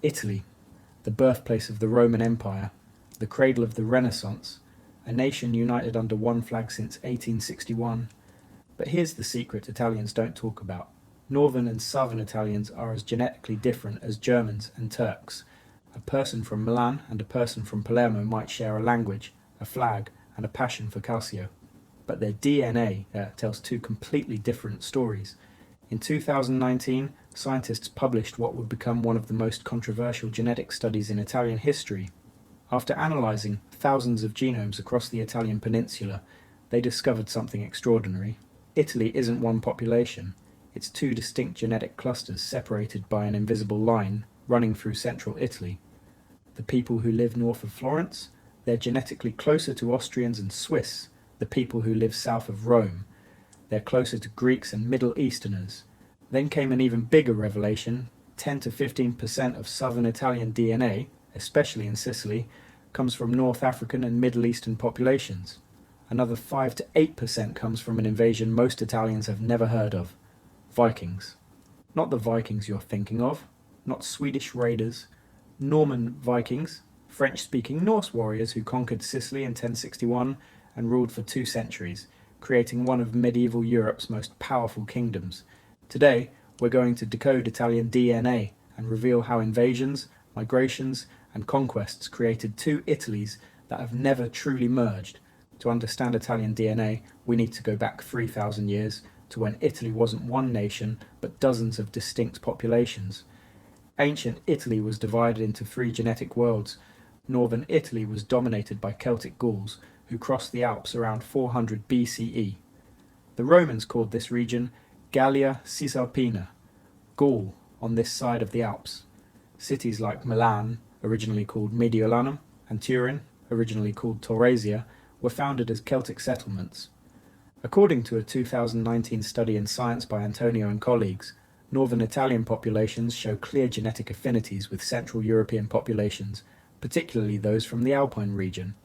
Italy, the birthplace of the Roman Empire, the cradle of the Renaissance, a nation united under one flag since 1861. But here's the secret Italians don't talk about. Northern and southern Italians are as genetically different as Germans and Turks. A person from Milan and a person from Palermo might share a language, a flag, and a passion for calcio. But their DNA tells two completely different stories. In 2019, scientists published what would become one of the most controversial genetic studies in Italian history. After analysing thousands of genomes across the Italian peninsula, they discovered something extraordinary. Italy isn't one population, it's two distinct genetic clusters separated by an invisible line running through central Italy. The people who live north of Florence, they're genetically closer to Austrians and Swiss. The people who live south of Rome, they're closer to Greeks and Middle Easterners. Then came an even bigger revelation: 10 to 15% of southern Italian DNA, especially in Sicily, comes from North African and Middle Eastern populations. Another 5 to 8% comes from an invasion most Italians have never heard of: Vikings. Not the Vikings you're thinking of, not Swedish raiders. Norman Vikings, French-speaking Norse warriors who conquered Sicily in 1061 and ruled for 2 centuries, creating one of medieval Europe's most powerful kingdoms. Today, we're going to decode Italian DNA and reveal how invasions, migrations, and conquests created 2 Italys that have never truly merged. To understand Italian DNA, we need to go back 3,000 years to when Italy wasn't one nation, but dozens of distinct populations. Ancient Italy was divided into 3 genetic worlds. Northern Italy was dominated by Celtic Gauls, who crossed the Alps around 400 BCE. The Romans called this region Gallia Cisalpina, Gaul on this side of the Alps. Cities like Milan, originally called Mediolanum, and Turin, originally called Tauresia, were founded as Celtic settlements. According to a 2019 study in Science by Antonio and colleagues, northern Italian populations show clear genetic affinities with Central European populations, particularly those from the Alpine region.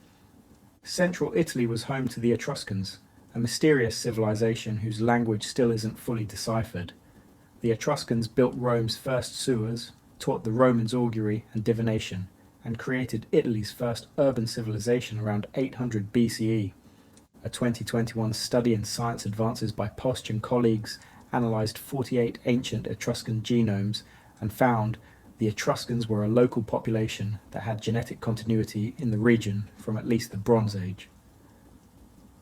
Central Italy was home to the Etruscans, a mysterious civilization whose language still isn't fully deciphered. The Etruscans built Rome's first sewers, taught the Romans augury and divination, and created Italy's first urban civilization around 800 BCE. A 2021 study in Science Advances by Posch and colleagues analysed 48 ancient Etruscan genomes and found the Etruscans were a local population that had genetic continuity in the region from at least the Bronze Age.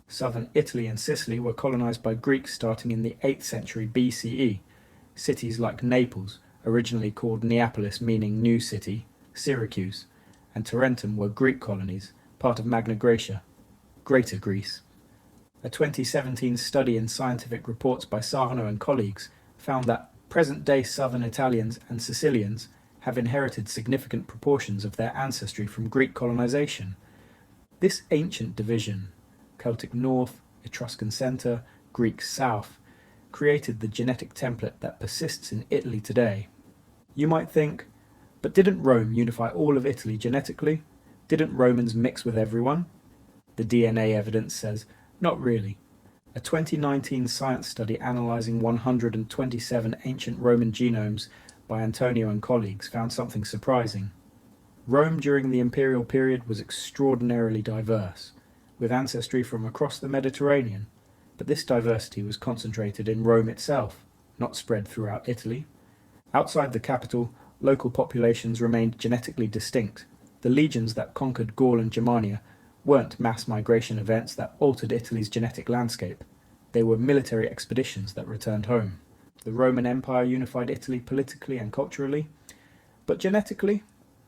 Southern Italy and Sicily were colonised by Greeks starting in the 8th century BCE. Cities like Naples, originally called Neapolis meaning New City, Syracuse, and Tarentum were Greek colonies, part of Magna Graecia, Greater Greece. A 2017 study in Scientific Reports by Sarno and colleagues found that present-day southern Italians and Sicilians have inherited significant proportions of their ancestry from Greek colonization. This ancient division, Celtic North, Etruscan Centre, Greek South, created the genetic template that persists in Italy today. You might think, but didn't Rome unify all of Italy genetically? Didn't Romans mix with everyone? The DNA evidence says, not really. A 2019 science study analysing 127 ancient Roman genomes by Antonio and colleagues found something surprising. Rome during the imperial period was extraordinarily diverse, with ancestry from across the Mediterranean, but this diversity was concentrated in Rome itself, not spread throughout Italy. Outside the capital, local populations remained genetically distinct. The legions that conquered Gaul and Germania weren't mass migration events that altered Italy's genetic landscape. They were military expeditions that returned home. The Roman Empire unified Italy politically and culturally, but genetically,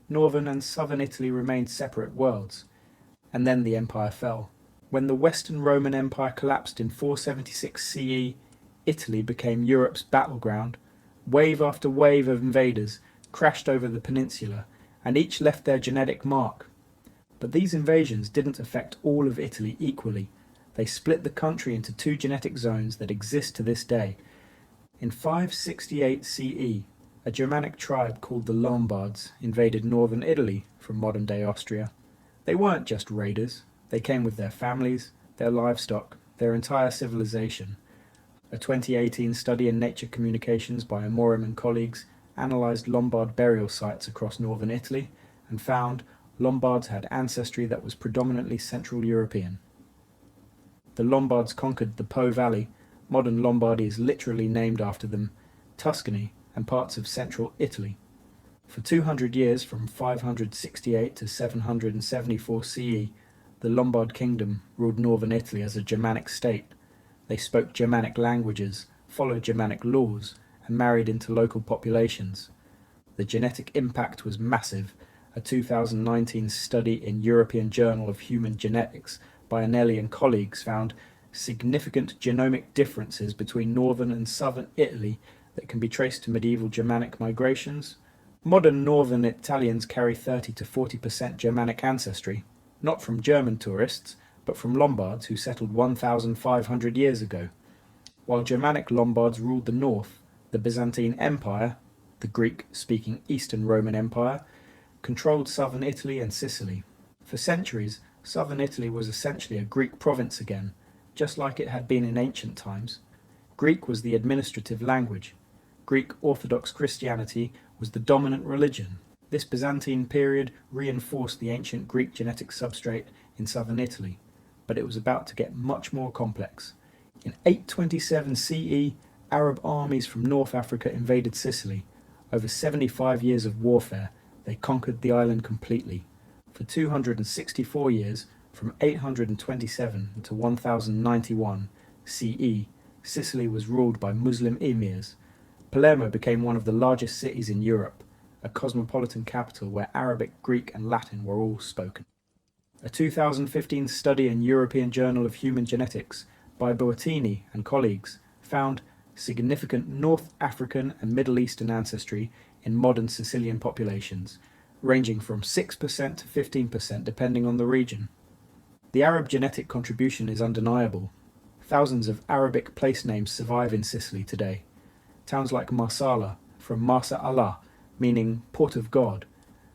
northern and southern Italy remained separate worlds. And then the empire fell. When the Western Roman Empire collapsed in 476 CE, Italy became Europe's battleground. Wave after wave of invaders crashed over the peninsula, and each left their genetic mark. But these invasions didn't affect all of Italy equally. They split the country into 2 genetic zones that exist to this day. In 568 CE, a Germanic tribe called the Lombards invaded northern Italy from modern-day Austria. They weren't just raiders. They came with their families, their livestock, their entire civilization. A 2018 study in Nature Communications by Amorim and colleagues analysed Lombard burial sites across northern Italy and found Lombards had ancestry that was predominantly Central European. The Lombards conquered the Po Valley, modern Lombardy is literally named after them, Tuscany, and parts of central Italy. For 200 years, from 568 to 774 CE, the Lombard kingdom ruled northern Italy as a Germanic state. They spoke Germanic languages, followed Germanic laws, and married into local populations. The genetic impact was massive. A 2019 study in European Journal of Human Genetics by Anelli and colleagues found significant genomic differences between northern and southern Italy that can be traced to medieval Germanic migrations. Modern northern Italians carry 30 to 40% Germanic ancestry, not from German tourists, but from Lombards who settled 1,500 years ago. While Germanic Lombards ruled the north, the Byzantine Empire, the Greek-speaking Eastern Roman Empire, controlled southern Italy and Sicily. For centuries, southern Italy was essentially a Greek province again, just like it had been in ancient times. Greek was the administrative language. Greek Orthodox Christianity was the dominant religion. This Byzantine period reinforced the ancient Greek genetic substrate in southern Italy, but it was about to get much more complex. In 827 CE, Arab armies from North Africa invaded Sicily. Over 75 years of warfare, they conquered the island completely. For 264 years, from 827 to 1091 CE, Sicily was ruled by Muslim emirs. Palermo became one of the largest cities in Europe, a cosmopolitan capital where Arabic, Greek, and Latin were all spoken. A 2015 study in European Journal of Human Genetics by Boattini and colleagues found significant North African and Middle Eastern ancestry in modern Sicilian populations, ranging from 6% to 15% depending on the region. The Arab genetic contribution is undeniable. Thousands of Arabic place names survive in Sicily today. Towns like Marsala, from Marsa Allah, meaning Port of God,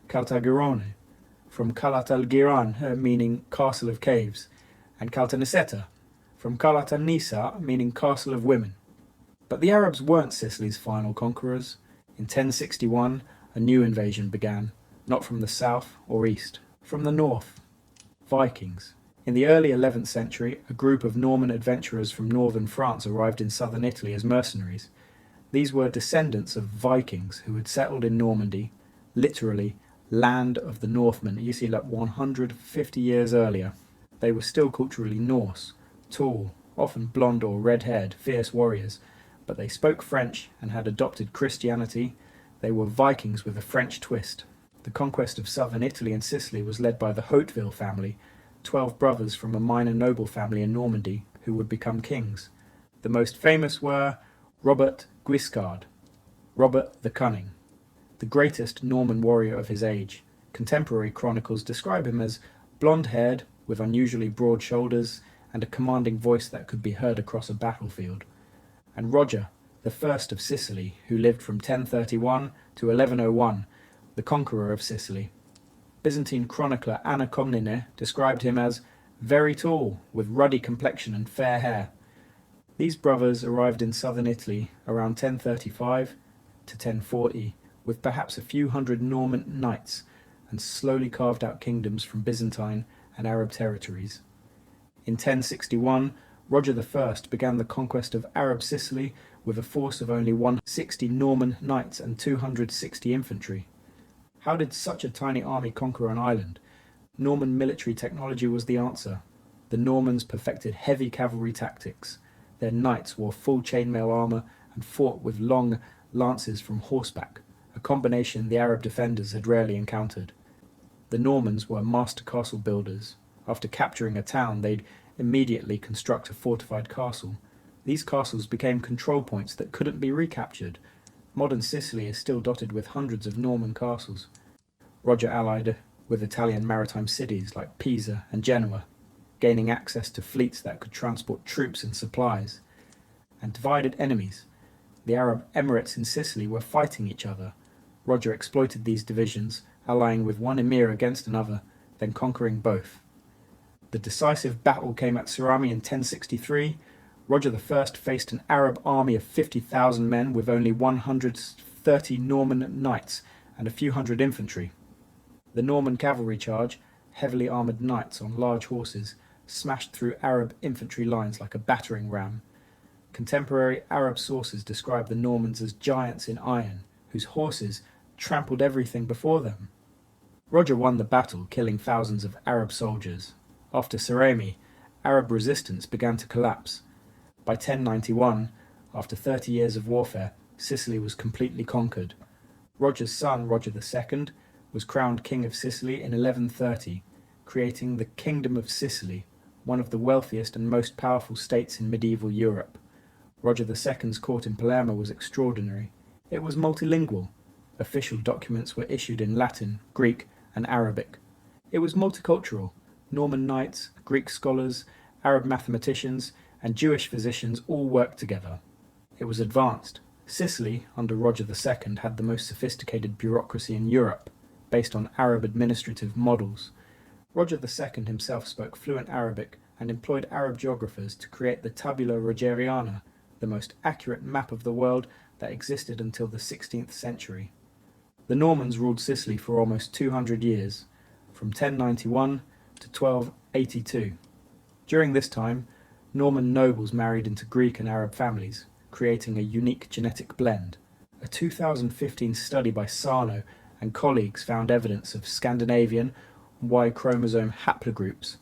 Caltagirone, from Calatalgiran, meaning Castle of Caves, and Caltanissetta, from Calatanissa, meaning Castle of Women. But the Arabs weren't Sicily's final conquerors. In 1061, a new invasion began, not from the south or east, from the north. Vikings. In the early 11th century, a group of Norman adventurers from northern France arrived in southern Italy as mercenaries. These were descendants of Vikings who had settled in Normandy, literally land of the Northmen, you see, like 150 years earlier. They were still culturally Norse, tall, often blonde or red-haired, fierce warriors, but they spoke French and had adopted Christianity. They were Vikings with a French twist. The conquest of southern Italy and Sicily was led by the Hauteville family, 12 brothers from a minor noble family in Normandy who would become kings. The most famous were Robert Guiscard, Robert the Cunning, the greatest Norman warrior of his age. Contemporary chronicles describe him as blonde-haired, with unusually broad shoulders, and a commanding voice that could be heard across a battlefield. And Roger, the first of Sicily, who lived from 1031 to 1101, the conqueror of Sicily. Byzantine chronicler Anna Komnene described him as very tall, with ruddy complexion and fair hair. These brothers arrived in southern Italy around 1035 to 1040, with perhaps a few hundred Norman knights, and slowly carved out kingdoms from Byzantine and Arab territories. In 1061, Roger I began the conquest of Arab Sicily with a force of only 160 Norman knights and 260 infantry. How did such a tiny army conquer an island? Norman military technology was the answer. The Normans perfected heavy cavalry tactics. Their knights wore full chainmail armour and fought with long lances from horseback, a combination the Arab defenders had rarely encountered. The Normans were master castle builders. After capturing a town, they'd immediately construct a fortified castle. These castles became control points that couldn't be recaptured. Modern Sicily is still dotted with hundreds of Norman castles. Roger allied with Italian maritime cities like Pisa and Genoa, gaining access to fleets that could transport troops and supplies, and divided enemies. The Arab emirates in Sicily were fighting each other. Roger exploited these divisions, allying with one emir against another, then conquering both. The decisive battle came at Cerami in 1063. Roger I faced an Arab army of 50,000 men with only 130 30 Norman knights and a few hundred infantry. The Norman cavalry charge, heavily armoured knights on large horses, smashed through Arab infantry lines like a battering ram. Contemporary Arab sources describe the Normans as giants in iron, whose horses trampled everything before them. Roger won the battle, killing thousands of Arab soldiers. After Cerami, Arab resistance began to collapse. By 1091, after 30 years of warfare, Sicily was completely conquered. Roger's son, Roger II, was crowned King of Sicily in 1130, creating the Kingdom of Sicily, one of the wealthiest and most powerful states in medieval Europe. Roger II's court in Palermo was extraordinary. It was multilingual. Official documents were issued in Latin, Greek, and Arabic. It was multicultural. Norman knights, Greek scholars, Arab mathematicians, and Jewish physicians all worked together. It was advanced. Sicily, under Roger II, had the most sophisticated bureaucracy in Europe, based on Arab administrative models. Roger II himself spoke fluent Arabic and employed Arab geographers to create the Tabula Rogeriana, the most accurate map of the world that existed until the 16th century. The Normans ruled Sicily for almost 200 years, from 1091 to 1282. During this time, Norman nobles married into Greek and Arab families, creating a unique genetic blend. A 2015 study by Sarno and colleagues found evidence of Scandinavian Y chromosome haplogroups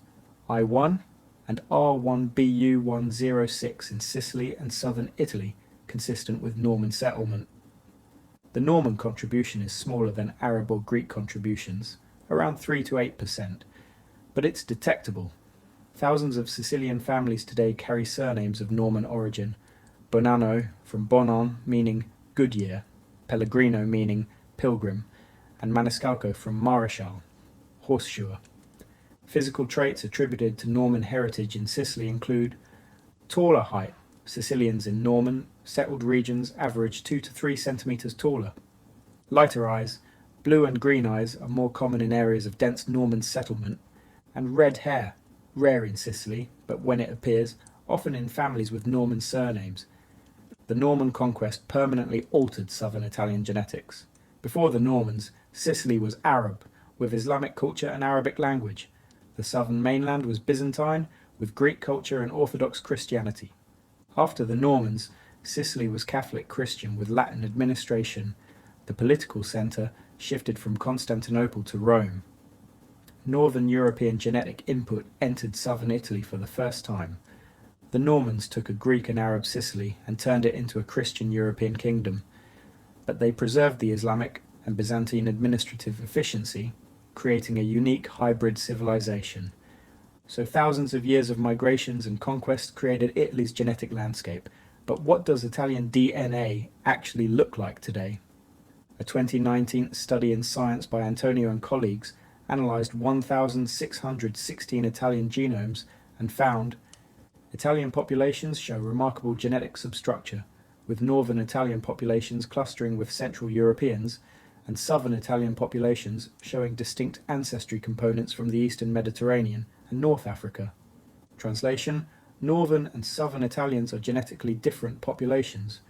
I1 and R1BU106 in Sicily and southern Italy, consistent with Norman settlement. The Norman contribution is smaller than Arab or Greek contributions, around 3 to 8%, but it's detectable. Thousands of Sicilian families today carry surnames of Norman origin. Bonanno from Bonon, meaning good year, Pellegrino meaning pilgrim, and Maniscalco from Mareschal, horseshoer. Physical traits attributed to Norman heritage in Sicily include taller height. Sicilians in Norman settled regions average 2 to 3 centimetres taller. Lighter eyes. Blue and green eyes are more common in areas of dense Norman settlement. And red hair, rare in Sicily, but when it appears, often in families with Norman surnames. The Norman conquest permanently altered southern Italian genetics. Before the Normans, Sicily was Arab, with Islamic culture and Arabic language. The southern mainland was Byzantine, with Greek culture and Orthodox Christianity. After the Normans, Sicily was Catholic Christian with Latin administration. The political centre shifted from Constantinople to Rome. Northern European genetic input entered southern Italy for the first time. The Normans took a Greek and Arab Sicily and turned it into a Christian European kingdom, but they preserved the Islamic and Byzantine administrative efficiency, creating a unique hybrid civilization. So thousands of years of migrations and conquest created Italy's genetic landscape. But what does Italian DNA actually look like today? A 2019 study in Science by Antonio and colleagues analysed 1,616 Italian genomes and found Italian populations show remarkable genetic substructure, with northern Italian populations clustering with Central Europeans and southern Italian populations showing distinct ancestry components from the Eastern Mediterranean and North Africa. Translation: Northern and Southern Italians are genetically different populations.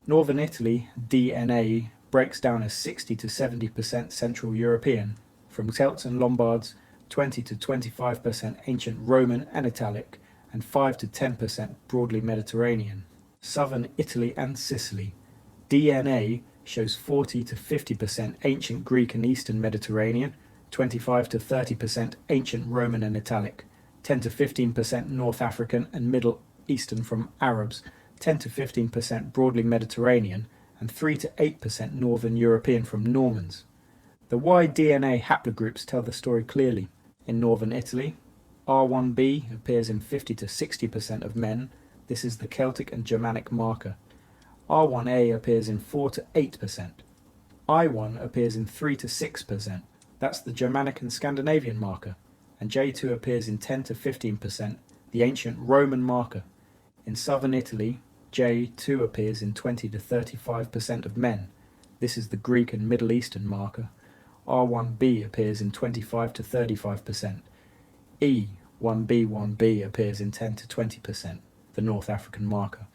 Northern Italy DNA breaks down as 60 to 70% Central European, from Celts and Lombards, 20 to 25% ancient Roman and Italic, and 5 to 10% broadly Mediterranean. Southern Italy and Sicily DNA shows 40 to 50% ancient Greek and Eastern Mediterranean, 25 to 30% ancient Roman and Italic, 10 to 15% North African and Middle Eastern from Arabs, 10 to 15% broadly Mediterranean, and 3 to 8% Northern European from Normans. The Y DNA haplogroups tell the story clearly. In Northern Italy, R1b appears in 50 to 60% of men. This is the Celtic and Germanic marker. R1a appears in 4 to 8%. I1 appears in 3 to 6%. That's the Germanic and Scandinavian marker. And J2 appears in 10 to 15%, the ancient Roman marker. In southern Italy, J2 appears in 20 to 35% of men. This is the Greek and Middle Eastern marker. R1b appears in 25 to 35%. E1b1b appears in 10 to 20%, the North African marker.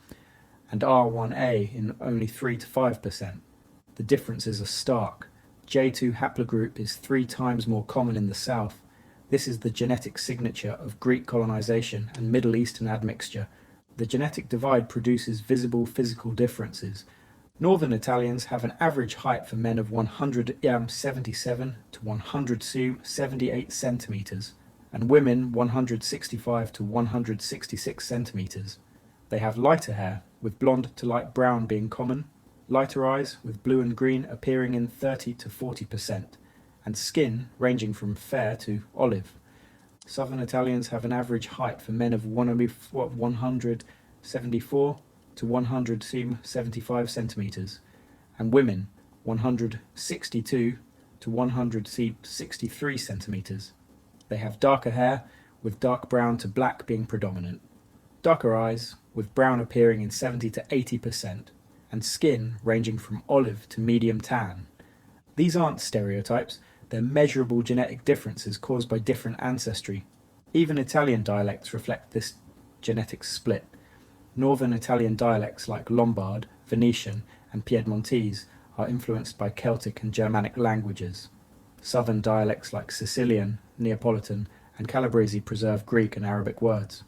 And R1a in only 3 to 5%. The differences are stark. J2 haplogroup is 3 times more common in the south. This is the genetic signature of Greek colonization and Middle Eastern admixture. The genetic divide produces visible physical differences. Northern Italians have an average height for men of 177 to 178 centimeters, and women 165 to 166 centimeters. They have lighter hair, with blonde to light brown being common, lighter eyes, with blue and green appearing in 30 to 40%, and skin ranging from fair to olive. Southern Italians have an average height for men of 174 to 175 centimeters, and women 162 to 163 centimeters. They have darker hair, with dark brown to black being predominant, darker eyes, with brown appearing in 70 to 80%, and skin ranging from olive to medium tan. These aren't stereotypes, they're measurable genetic differences caused by different ancestry. Even Italian dialects reflect this genetic split. Northern Italian dialects like Lombard, Venetian, and Piedmontese are influenced by Celtic and Germanic languages. Southern dialects like Sicilian, Neapolitan, and Calabrese preserve Greek and Arabic words.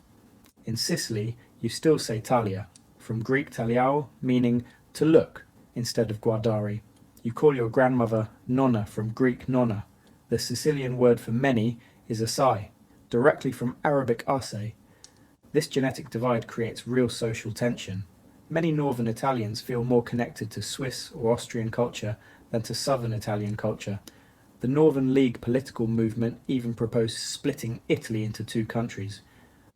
In Sicily, you still say talia, from Greek taliao, meaning to look, instead of guardare. You call your grandmother nonna from Greek nonna. The Sicilian word for many is asai, directly from Arabic ase. This genetic divide creates real social tension. Many northern Italians feel more connected to Swiss or Austrian culture than to southern Italian culture. The Northern League political movement even proposed splitting Italy into 2 countries.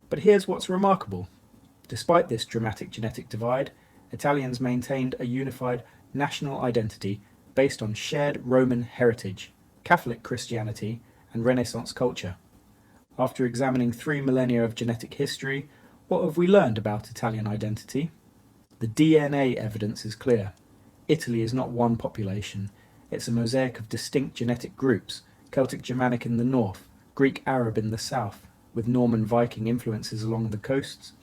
But here's what's remarkable. Despite this dramatic genetic divide, Italians maintained a unified national identity based on shared Roman heritage, Catholic Christianity, and Renaissance culture. After examining 3 millennia of genetic history, what have we learned about Italian identity? The DNA evidence is clear. Italy is not one population. It's a mosaic of distinct genetic groups, Celtic Germanic in the north, Greek Arab in the south, with Norman Viking influences along the coasts.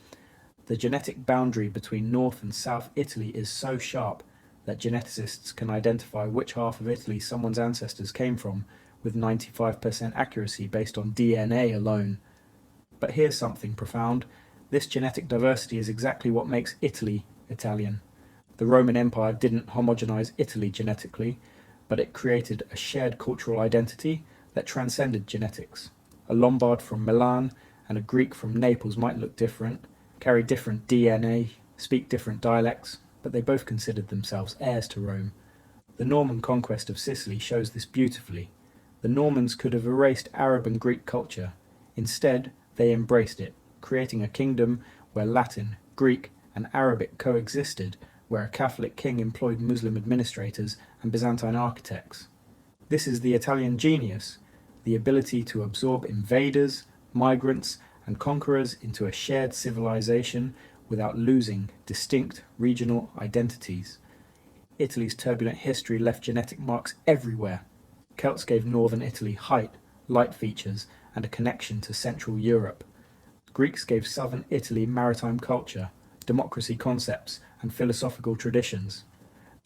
The genetic boundary between North and South Italy is so sharp that geneticists can identify which half of Italy someone's ancestors came from with 95% accuracy based on DNA alone. But here's something profound. This genetic diversity is exactly what makes Italy Italian. The Roman Empire didn't homogenize Italy genetically, but it created a shared cultural identity that transcended genetics. A Lombard from Milan and a Greek from Naples might look different, carry different DNA, speak different dialects, but they both considered themselves heirs to Rome. The Norman conquest of Sicily shows this beautifully. The Normans could have erased Arab and Greek culture. Instead, they embraced it, creating a kingdom where Latin, Greek, and Arabic coexisted, where a Catholic king employed Muslim administrators and Byzantine architects. This is the Italian genius, the ability to absorb invaders, migrants, and conquerors into a shared civilization without losing distinct regional identities. Italy's turbulent history left genetic marks everywhere. Celts gave northern Italy height, light features, and a connection to Central Europe. Greeks gave southern Italy maritime culture, democracy concepts, and philosophical traditions.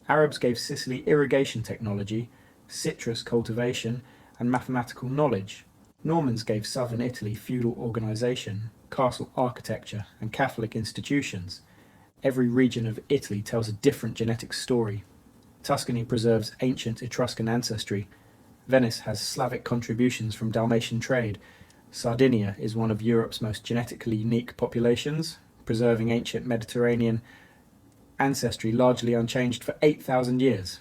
Arabs gave Sicily irrigation technology, citrus cultivation, and mathematical knowledge. Normans gave southern Italy feudal organisation, castle architecture, and Catholic institutions. Every region of Italy tells a different genetic story. Tuscany preserves ancient Etruscan ancestry. Venice has Slavic contributions from Dalmatian trade. Sardinia is one of Europe's most genetically unique populations, preserving ancient Mediterranean ancestry largely unchanged for 8,000 years.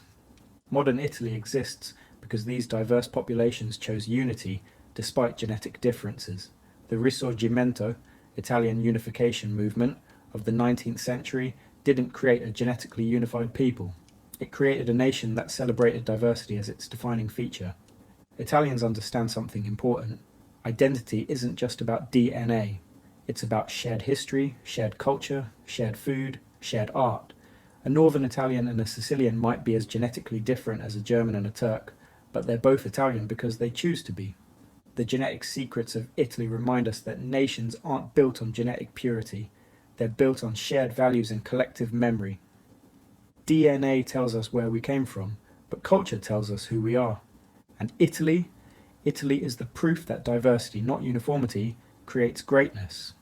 Modern Italy exists because these diverse populations chose unity despite genetic differences. The Risorgimento, Italian unification movement, of the 19th century didn't create a genetically unified people. It created a nation that celebrated diversity as its defining feature. Italians understand something important. Identity isn't just about DNA. It's about shared history, shared culture, shared food, shared art. A Northern Italian and a Sicilian might be as genetically different as a German and a Turk, but they're both Italian because they choose to be. The genetic secrets of Italy remind us that nations aren't built on genetic purity. They're built on shared values and collective memory. DNA tells us where we came from, but culture tells us who we are. And Italy is the proof that diversity, not uniformity, creates greatness.